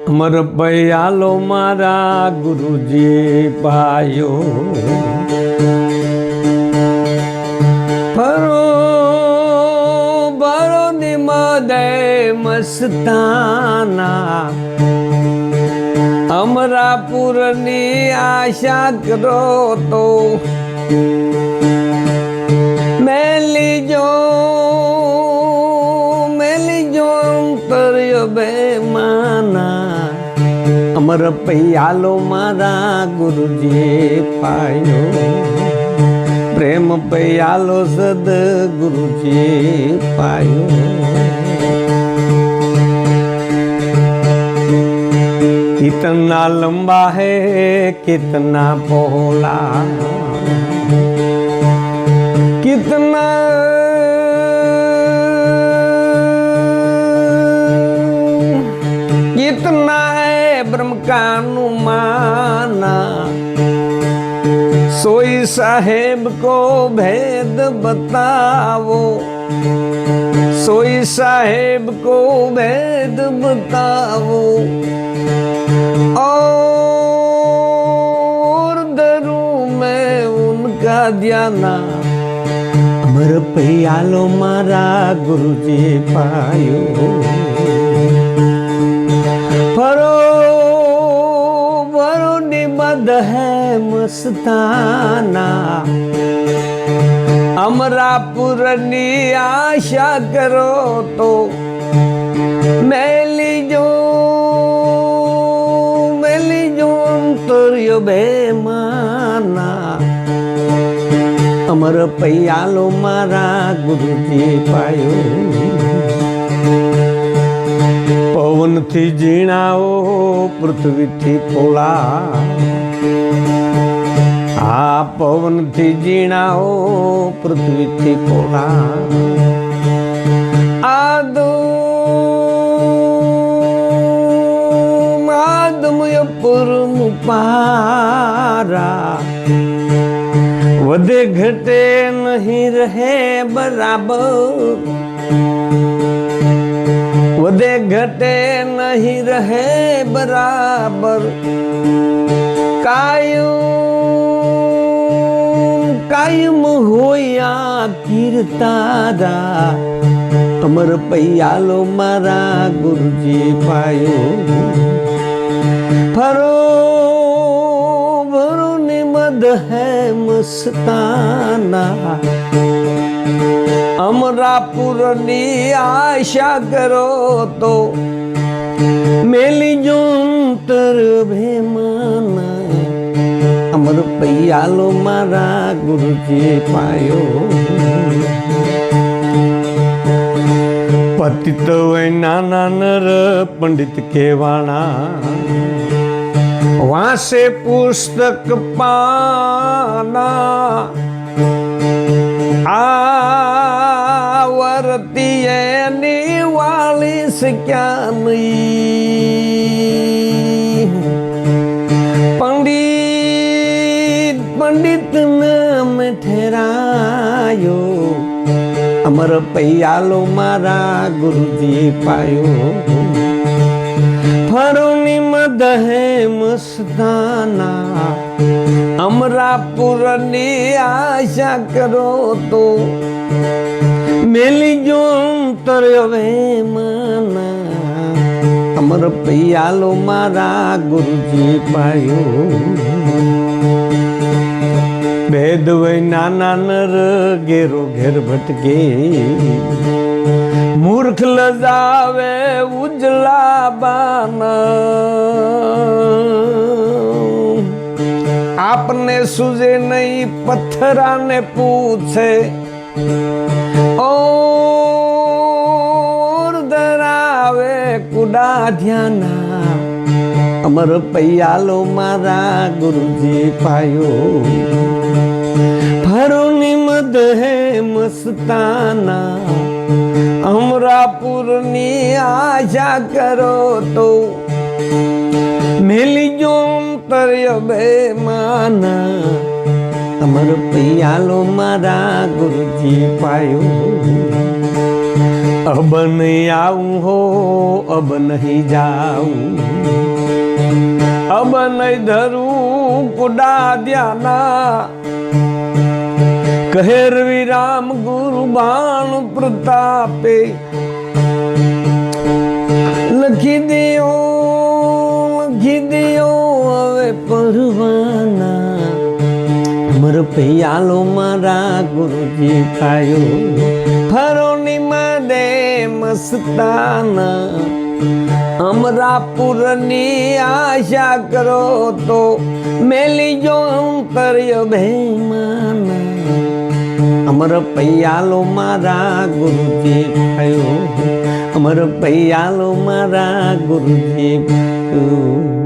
અમર પયાલો મારા ગુરુજી પાયો ફરો બરો નિમદે મસ્તાના અમરાપુરની આશા કરો તો મેલી જો અંતર્ય બે માના અમર પૈયાલો મારા ગુરુજી પાયો પ્રેમ પૈયાલો સદ ગુરુજી પાયો कितना लंबा है कितना पौला कितना है ब्रह्म का अनुमाना सोई साहेब को भेद बताओ सोई साहेब को भेद बताओ और दरूं में उनका ध्याना अमर पयालो मारा गुरुजी पायो फरो बरो निबद है मस्ताना अमरापुरनी आशा करो तो मेली जो અંતર્ય બે માના અમર પૈયાલો મારા ગુરુજી પાયો પવનથી ઝીણાઓ પૃથ્વીથી પોળા આ પવનથી ઝીણાઓ પૃથ્વીથી પોળા આદમયપુરનું પારા વધે ઘટે નહીં રહે બરાબર વધે ઘટે નહીં રહે બરાબર કાયમ હોયા કીર્તારા અમર પૈયાલો મારા ગુરુજી પાયો ફરો ભરો નિમદ હે મસ્તાના અમરાપુરની આશા કરો તો મેલી જો અંતર ભેમાના અમર પૈયાલો મારા ગુરુજી પાયો પતિત નાના નર પંડિત કેવાણા વાસે પુસ્તક પાના આવરતી એની વાલી શક્યા નહીં પંડિત નામ ઠેરાયો અમર પૈયાલો મારા ગુરુજી પાયો ફરો નિમદ હે મસ્તાના અમરાપુરની આશા કરો તો મેલી જો અંતર્ય વે માના અમર પૈયાલો મારા ગુરુજી પાયો ભેદ વય નાના નર ઘેરો ઘેર ભટકે મૂર્ખ લજાવે ઉજલા બાન આપને સુજે નહીં પથ્થરાને પૂછે ઓર ધરાવે કુડા ધ્યાના અમર પૈયાલો મારા ગુરુજી પાયો ફરો નિમદ હે મસ્તાના અમરાપુરની આશા કરો તો મેલી જો અંતર્ય બે માના અમર પૈયાલો મારા ગુરુજી પાયો अब नहीं आऊं हो अब नहीं जाऊं લઈ ધરું કુડા ધ્યાના કહેર વિરામ ગુરુ બાણ પ્રતાપે લખી દિયો હવે પરવાના અમર પૈયાલો મારા ગુરુજી પાયો ફરોની મદે મસ્તાના અમરાપુરની આશા કરો તો મેલી જો અંતર્ય ભેમાના અમર પૈયાલો મારા ગુરુજી થયો અમર પૈયાલો મારા ગુરુજી થયો